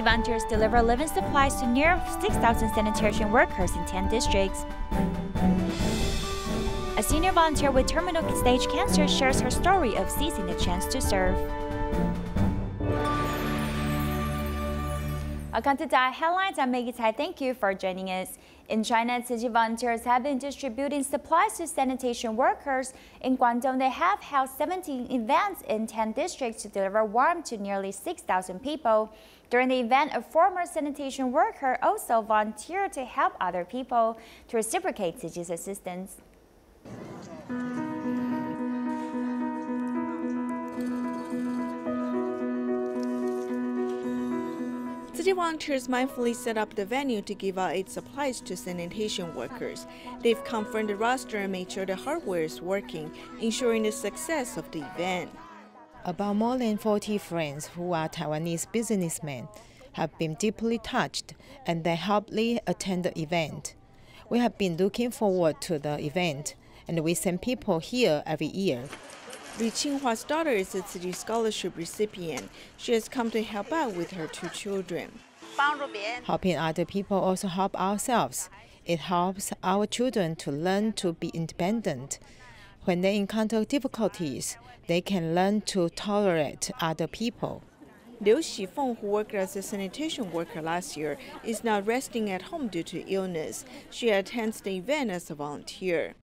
Tzu Chi volunteers deliver living supplies to near 6,000 sanitation workers in 10 districts. A senior volunteer with terminal stage cancer shares her story of seizing the chance to serve. Welcome to Dai Headlines. I'm Maggie Tai. Thank you for joining us. In China, Tzu Chi volunteers have been distributing supplies to sanitation workers. In Guangdong, they have held 17 events in 10 districts to deliver warmth to nearly 6,000 people. During the event, a former sanitation worker also volunteered to help other people to reciprocate Tzu Chi's assistance. Tzu Chi volunteers mindfully set up the venue to give out aid supplies to sanitation workers. They've confirmed the roster and made sure the hardware is working, ensuring the success of the event. About more than 40 friends who are Taiwanese businessmen have been deeply touched, and they happily attend the event. We have been looking forward to the event, and we send people here every year. Li Qinghua's daughter is a Tzu Chi scholarship recipient. She has come to help out with her 2 children. Helping other people also help ourselves. It helps our children to learn to be independent. When they encounter difficulties, they can learn to tolerate other people. Liu Xifeng, who worked as a sanitation worker last year, is now resting at home due to illness. She attends the event as a volunteer.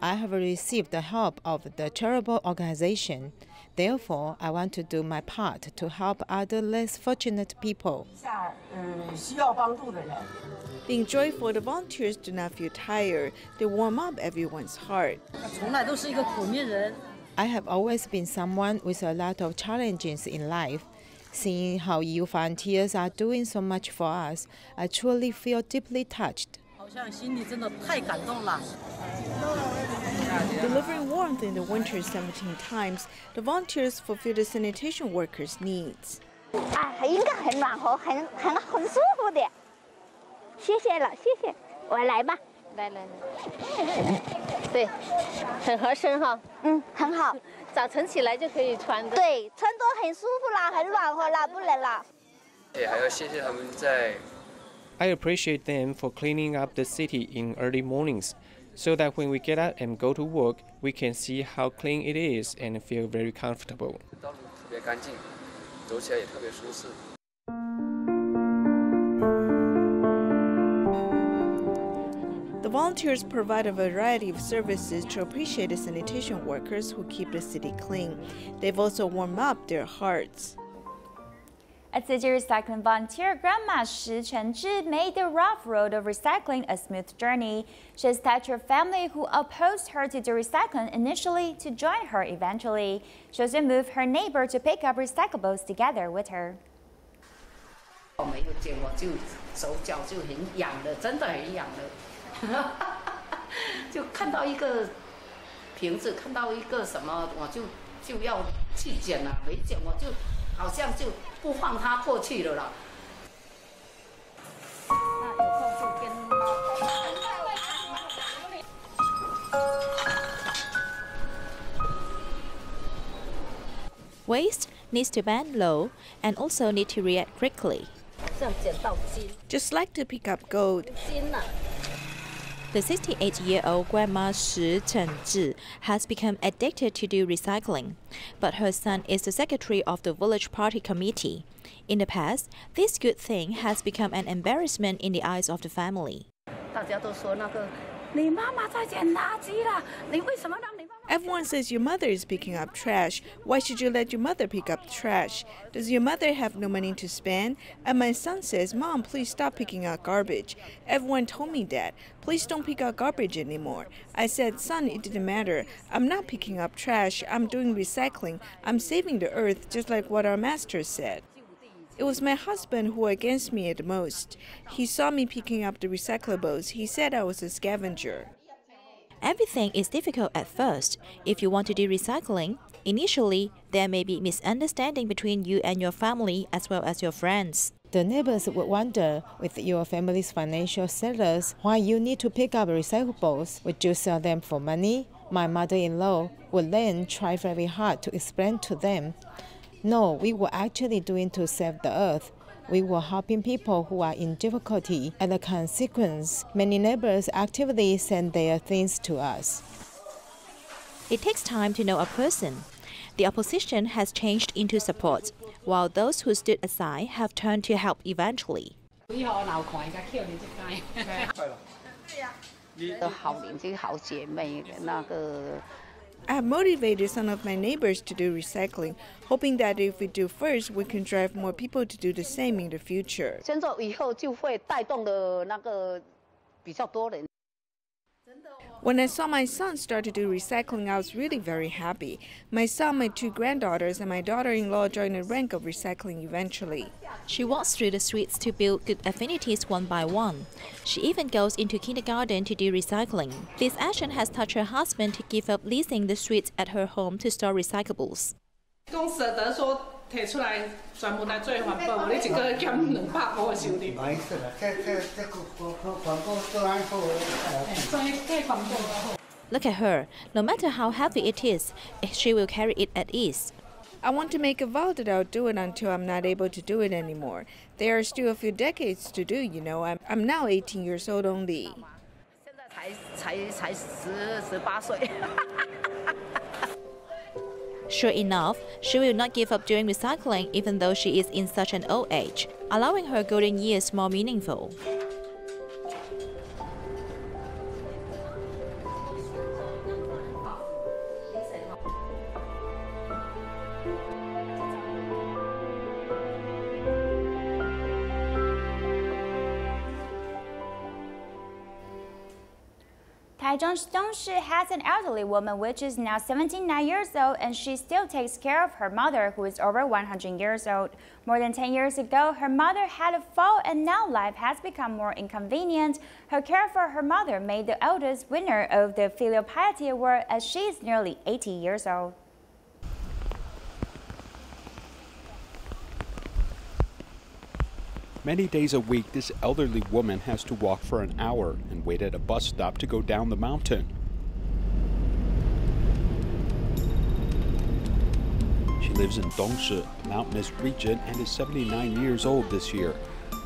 I have received the help of the charitable organization. Therefore, I want to do my part to help other less fortunate people. Being joyful, the volunteers do not feel tired. They warm up everyone's heart. I have always been someone with a lot of challenges in life. Seeing how you volunteers are doing so much for us, I truly feel deeply touched. Delivering warmth in the winter 17 times, the volunteers fulfill the sanitation workers' needs. I appreciate them for cleaning up the city in early mornings, so that when we get out and go to work, we can see how clean it is and feel very comfortable. The volunteers provide a variety of services to appreciate the sanitation workers who keep the city clean. They've also warmed up their hearts. A Tzu Chi recycling volunteer, Grandma Shi Chenzhi, made the rough road of recycling a smooth journey. She has touched her family who opposed her to do recycling initially to join her eventually. She also moved her neighbor to pick up recyclables together with her. Waste needs to bend low and also need to react quickly. Just like to pick up gold. The 68-year-old Grandma Shi Chenzhi has become addicted to do recycling, but her son is the secretary of the village party committee. In the past, this good thing has become an embarrassment in the eyes of the family. Everyone says your mother is picking up trash. Why should you let your mother pick up trash? Does your mother have no money to spend? And my son says, Mom, please stop picking out garbage. Everyone told me that. Please don't pick out garbage anymore. I said, son, it didn't matter. I'm not picking up trash. I'm doing recycling. I'm saving the earth, just like what our master said. It was my husband who was against me at the most. He saw me picking up the recyclables. He said I was a scavenger. Everything is difficult at first. If you want to do recycling, initially there may be misunderstanding between you and your family as well as your friends. The neighbors would wonder, with your family's financial status, why you need to pick up recyclables. Would you sell them for money? My mother-in-law would then try very hard to explain to them. No, we were actually doing to save the earth. We were helping people who are in difficulty. As a consequence, many neighbors actively send their things to us. It takes time to know a person. The opposition has changed into support, while those who stood aside have turned to help eventually. I have motivated some of my neighbors to do recycling, hoping that if we do first, we can drive more people to do the same in the future. When I saw my son start to do recycling, I was really very happy. My son, my two granddaughters, and my daughter-in-law joined the rank of recycling eventually. She walks through the streets to build good affinities one by one. She even goes into kindergarten to do recycling. This action has touched her husband to give up leasing the streets at her home to store recyclables. Look at her. No matter how heavy it is, she will carry it at ease. I want to make a vow that I'll do it until I'm not able to do it anymore. There are still a few decades to do, you know. I'm now 18 years old only. Sure enough, she will not give up doing recycling even though she is in such an old age, allowing her golden years more meaningful. Taiwan has an elderly woman which is now 79 years old, and she still takes care of her mother who is over 100 years old. More than 10 years ago, her mother had a fall and now life has become more inconvenient. Her care for her mother made the eldest winner of the Filial Piety Award as she is nearly 80 years old. Many days a week, this elderly woman has to walk for an hour and wait at a bus stop to go down the mountain. She lives in Dongshi, a mountainous region, and is 79 years old this year.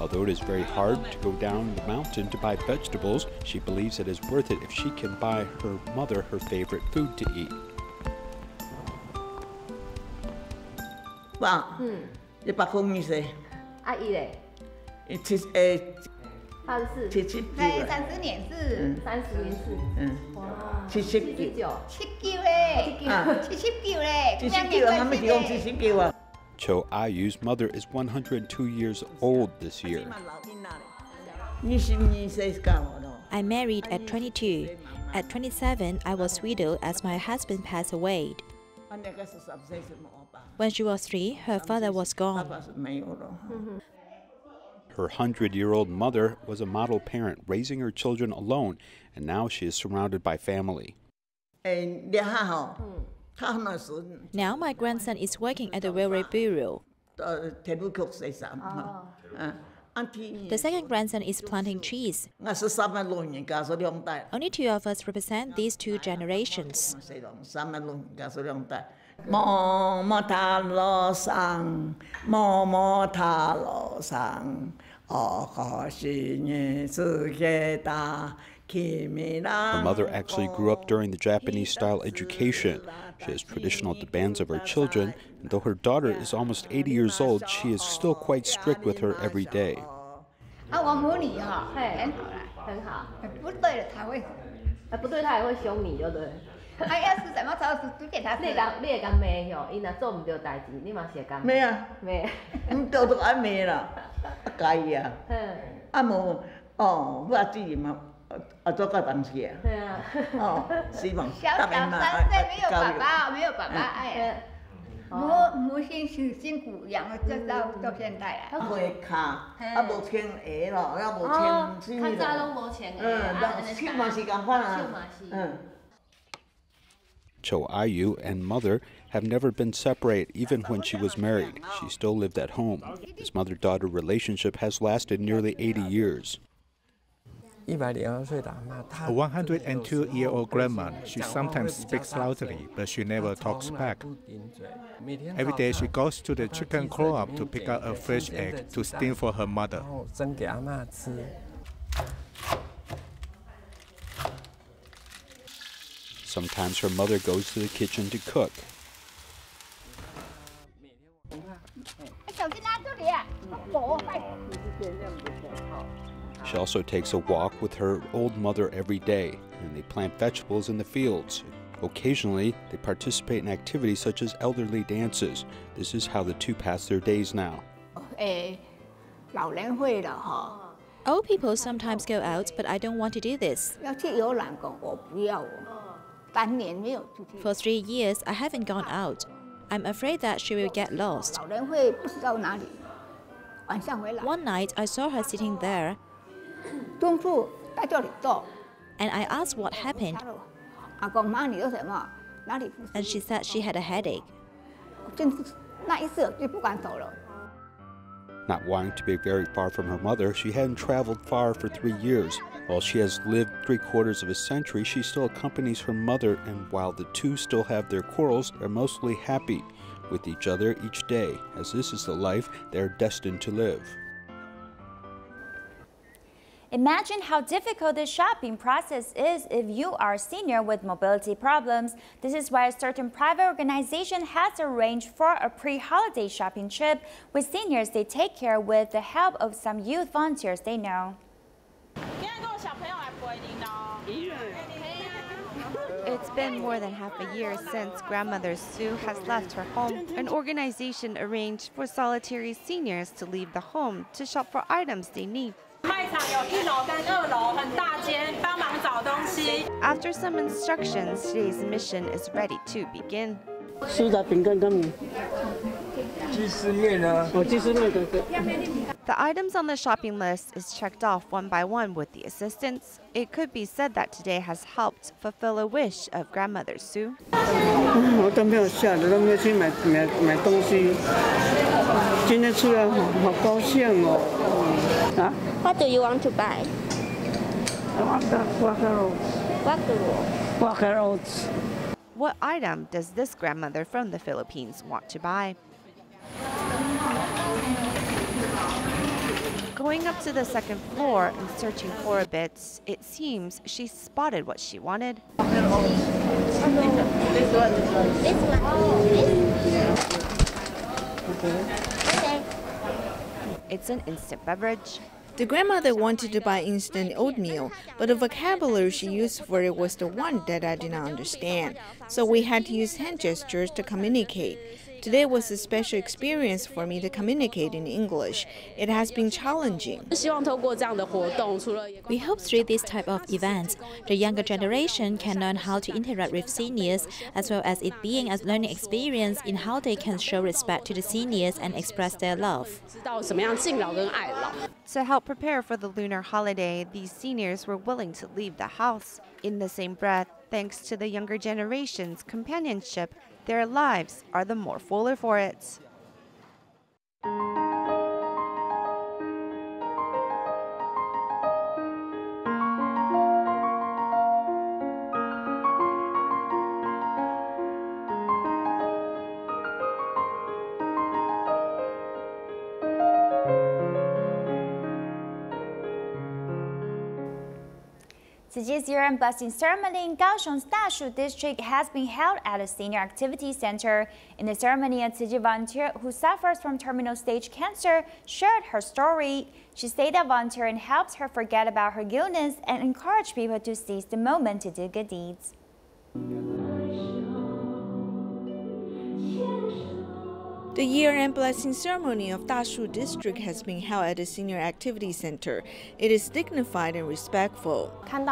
Although it is very hard to go down the mountain to buy vegetables, she believes it is worth it if she can buy her mother her favorite food to eat. Cho Ayu's mother is 102 years old this year. I married at 22. At 27, I was widowed as my husband passed away. When she was 3, her father was gone. Her 100-year-old mother was a model parent, raising her children alone, and now she is surrounded by family. Now my grandson is working at the Railway Bureau. The second grandson is planting trees. Only 2 of us represent these 2 generations. Her mother actually grew up during the Japanese-style education. She has traditional demands of her children, and though her daughter is almost 80 years old, she is still quite strict with her every day. Cho Ayu and mother have never been separate even when she was married. She still lived at home. This mother-daughter relationship has lasted nearly 80 years. A 102-year-old grandma, she sometimes speaks loudly, but she never talks back. Every day she goes to the chicken co-op to pick out a fresh egg to steam for her mother. Sometimes her mother goes to the kitchen to cook. She also takes a walk with her old mother every day, and they plant vegetables in the fields. Occasionally, they participate in activities such as elderly dances. This is how the two pass their days now. Old people sometimes go out, but I don't want to do this. For 3 years, I haven't gone out. I'm afraid that she will get lost. One night, I saw her sitting there, and I asked what happened, and she said she had a headache. Not wanting to be very far from her mother, she hadn't traveled far for 3 years. While she has lived 3/4 of a century, she still accompanies her mother, and while the two still have their quarrels, they're mostly happy with each other each day, as this is the life they're destined to live. Imagine how difficult the shopping process is if you are a senior with mobility problems. This is why a certain private organization has arranged for a pre-holiday shopping trip with seniors they take care with the help of some youth volunteers they know. It's been more than half a year since grandmother Sue has left her home. An organization arranged for solitary seniors to leave the home to shop for items they need. After some instructions, today's mission is ready to begin. The items on the shopping list is checked off one by one with the assistants. It could be said that today has helped fulfill a wish of grandmother Sue. What do you want to buy? I want the quaker oats. What item does this grandmother from the Philippines want to buy? Going up to the second floor and searching for a bit, it seems she spotted what she wanted. It's an instant beverage. The grandmother wanted to buy instant oatmeal, but the vocabulary she used for it was the one that I did not understand. So we had to use hand gestures to communicate. Today was a special experience for me to communicate in English. It has been challenging. We hope through this type of events, the younger generation can learn how to interact with seniors, as well as it being a learning experience in how they can show respect to the seniors and express their love. To help prepare for the lunar holiday, these seniors were willing to leave the house. In the same breath, thanks to the younger generation's companionship, their lives are the more fuller for it. Tzu Chi's year-end blessing ceremony in Kaohsiung's Dashu district has been held at a senior activity center. In the ceremony, a Tzu Chi volunteer who suffers from terminal stage cancer shared her story. She said that volunteering helps her forget about her illness and encourage people to seize the moment to do good deeds. The year-end blessing ceremony of Dashu district has been held at the senior activity center. It is dignified and respectful. When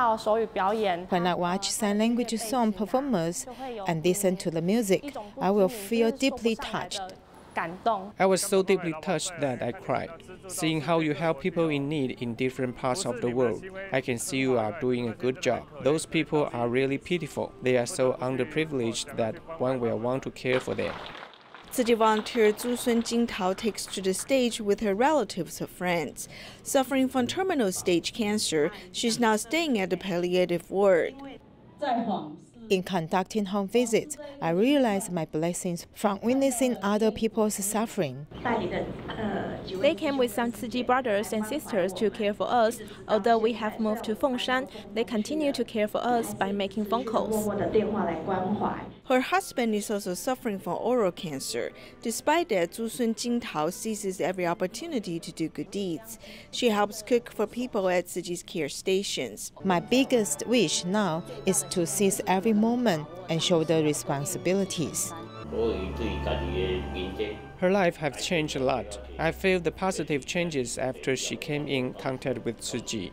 I watch sign language song performers and listen to the music, I will feel deeply touched. I was so deeply touched that I cried. Seeing how you help people in need in different parts of the world, I can see you are doing a good job. Those people are really pitiful. They are so underprivileged that one will want to care for them. Tzu Chi volunteer Zhu Jingtao takes to the stage with her relatives and friends. Suffering from terminal stage cancer, she's now staying at the palliative ward. In conducting home visits, I realized my blessings from witnessing other people's suffering. They came with some Tzu Chi brothers and sisters to care for us. Although we have moved to Fengshan, they continue to care for us by making phone calls. Her husband is also suffering from oral cancer. Despite that, Zhu Jingtao seizes every opportunity to do good deeds. She helps cook for people at Tzu Chi's care stations. My biggest wish now is to seize every moment and shoulder responsibilities. Her life has changed a lot. I feel the positive changes after she came in contact with Tzu Chi.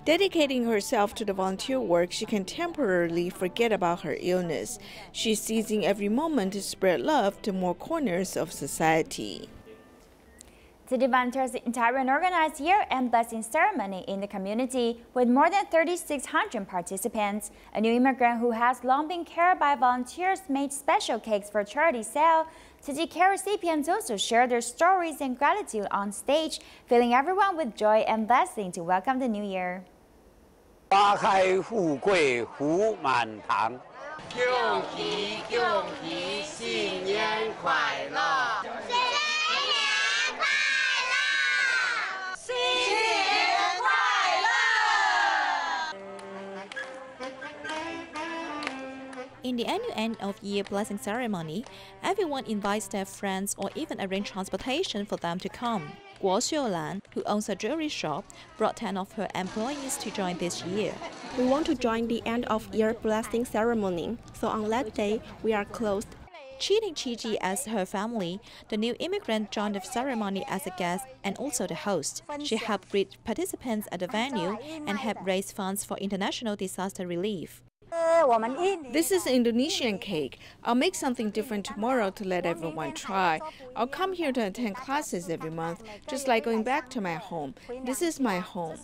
Dedicating herself to the volunteer work, she can temporarily forget about her illness. She's seizing every moment to spread love to more corners of society. Tzu Chi volunteers in Taiwan organized year-end blessing ceremony in the community with more than 3,600 participants. A new immigrant who has long been cared by volunteers made special cakes for charity sale. Tzu Chi care recipients also shared their stories and gratitude on stage, filling everyone with joy and blessing to welcome the new year. 花开富贵福满堂，恭喜恭喜，新年快乐！ In the annual end-of-year blessing ceremony, everyone invites their friends or even arrange transportation for them to come. Kaohsiung, who owns a jewelry shop, brought 10 of her employees to join this year. We want to join the end-of-year blessing ceremony, so on that day, we are closed. Treating Tzu Chi as her family, the new immigrant joined the ceremony as a guest and also the host. She helped greet participants at the venue and helped raise funds for international disaster relief. This is Indonesian cake. I'll make something different tomorrow to let everyone try. I'll come here to attend classes every month, just like going back to my home. This is my home.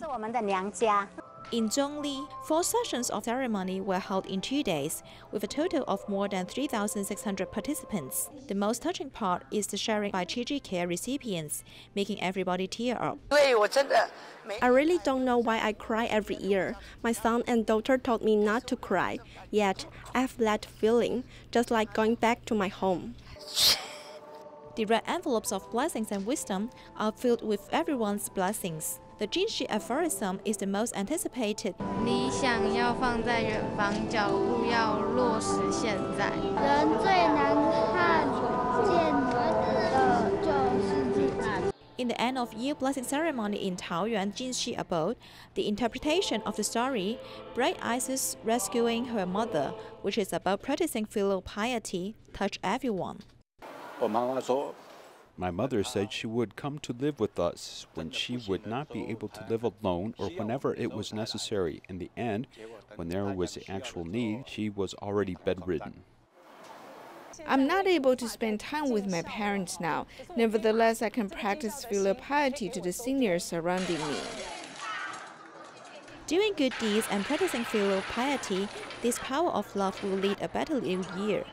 In Zhongli, 4 sessions of ceremony were held in 2 days, with a total of more than 3,600 participants. The most touching part is the sharing by Tzu Chi care recipients, making everybody tear up. I really don't know why I cry every year. My son and daughter told me not to cry, yet I have that feeling, just like going back to my home. The red envelopes of blessings and wisdom are filled with everyone's blessings. The Tzu Chi aphorism is the most anticipated. In the end-of-year blessing ceremony in Taoyuan Tzu Chi abode, the interpretation of the story, Bright Eyes rescuing her mother, which is about practicing filial piety, touched everyone. My mother said she would come to live with us when she would not be able to live alone or whenever it was necessary. In the end, when there was the actual need, she was already bedridden. I'm not able to spend time with my parents now. Nevertheless, I can practice filial piety to the seniors surrounding me. Doing good deeds and practicing filial piety, this power of love will lead a better new year.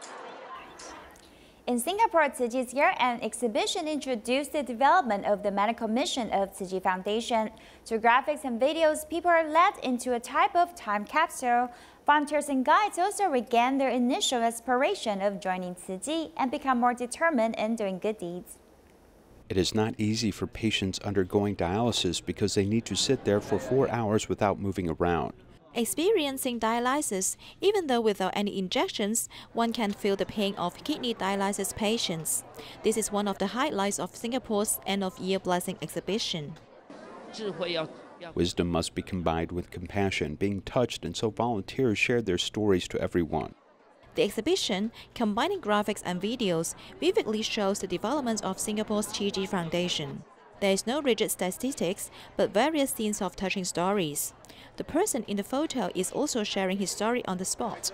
In Singapore, Tzu Chi's year-end exhibition introduced the development of the medical mission of Tzu Chi Foundation. Through graphics and videos, people are led into a type of time capsule. Volunteers and guides also regain their initial aspiration of joining Tzu Chi and become more determined in doing good deeds. It is not easy for patients undergoing dialysis because they need to sit there for 4 hours without moving around. Experiencing dialysis, even though without any injections, one can feel the pain of kidney dialysis patients. This is one of the highlights of Singapore's end-of-year blessing exhibition. Wisdom must be combined with compassion, being touched, and so volunteers shared their stories to everyone. The exhibition, combining graphics and videos, vividly shows the development of Singapore's Tzu Chi Foundation. There is no rigid statistics, but various scenes of touching stories. The person in the photo is also sharing his story on the spot.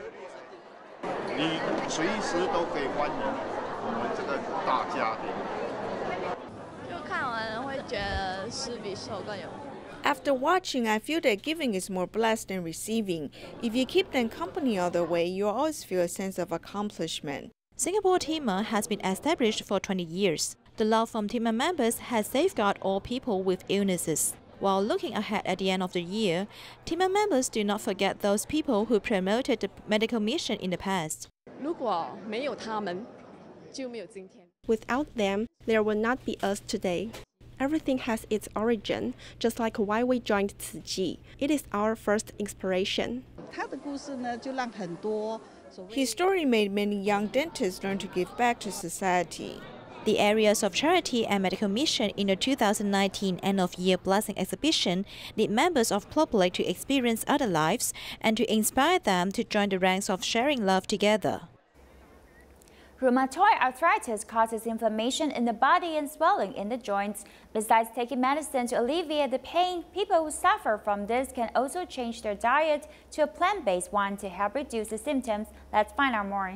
After watching, I feel that giving is more blessed than receiving. If you keep them company all the way, you always feel a sense of accomplishment. Singapore TIMA has been established for 20 years. The law from TIMA members has safeguarded all people with illnesses. While looking ahead at the end of the year, TIMA members do not forget those people who promoted the medical mission in the past. Without them, there would not be us today. Everything has its origin, just like why we joined Tzu Chi. It is our first inspiration. His story made many young dentists learn to give back to society. The areas of charity and medical mission in the 2019 end-of-year blessing exhibition need members of public to experience other lives and to inspire them to join the ranks of sharing love together. Rheumatoid arthritis causes inflammation in the body and swelling in the joints. Besides taking medicine to alleviate the pain, people who suffer from this can also change their diet to a plant-based one to help reduce the symptoms. Let's find out more.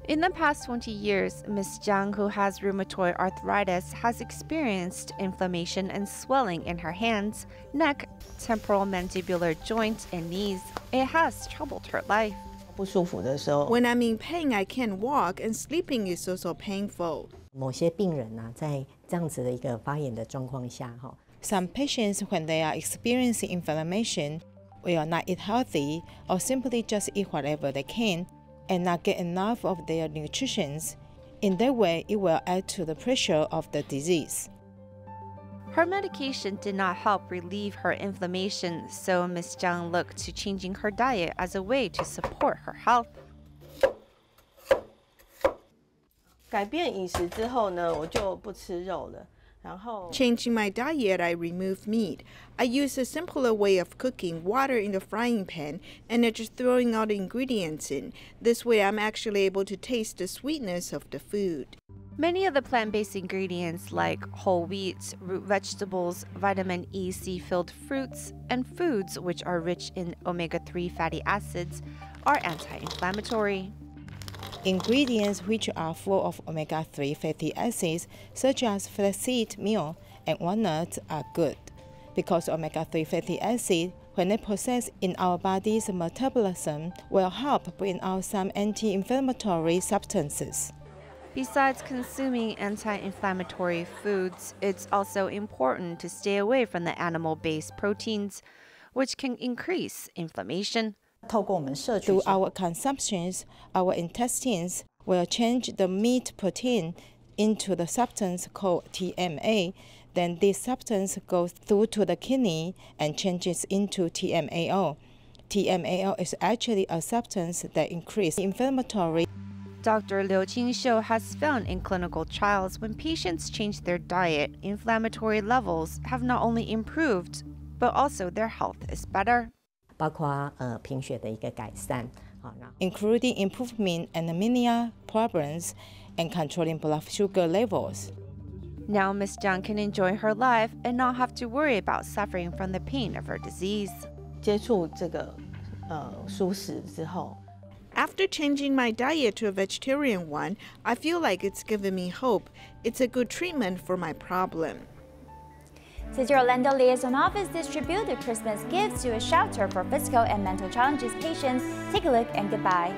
In the past 20 years, Ms. Zhang, who has rheumatoid arthritis, has experienced inflammation and swelling in her hands, neck, temporal mandibular joints, and knees. It has troubled her life. When I'm in pain, I can't walk, and sleeping is also painful. Some patients, when they are experiencing inflammation, will not eat healthy or simply just eat whatever they can and not get enough of their nutrition. In that way, it will add to the pressure of the disease. Her medication did not help relieve her inflammation, so Ms. Zhang looked to changing her diet as a way to support her health. Changing my diet, I remove meat. I use a simpler way of cooking, water in the frying pan, and then just throwing all the ingredients in. This way, I'm actually able to taste the sweetness of the food. Many of the plant-based ingredients like whole wheat, root vegetables, vitamin E, C-filled fruits, and foods which are rich in omega-3 fatty acids are anti-inflammatory. Ingredients which are full of omega-3 fatty acids, such as flaxseed meal and walnuts, are good, because omega-3 fatty acids, when they process in our body's metabolism, will help bring out some anti-inflammatory substances. Besides consuming anti-inflammatory foods, it's also important to stay away from the animal-based proteins, which can increase inflammation. Through our consumptions, our intestines will change the meat protein into the substance called TMA. Then this substance goes through to the kidney and changes into TMAO. TMAO is actually a substance that increases inflammatory. Dr. Liu Qingxiu has found in clinical trials when patients change their diet, inflammatory levels have not only improved, but also their health is better. Including improvement in anemia problems and controlling blood sugar levels. Now Ms. Zhang can enjoy her life and not have to worry about suffering from the pain of her disease. After changing my diet to a vegetarian one, I feel like it's given me hope. It's a good treatment for my problem. Tzu Chi Orlando Liaison Office distributed Christmas gifts to a shelter for physical and mental challenges patients. Take a look and goodbye.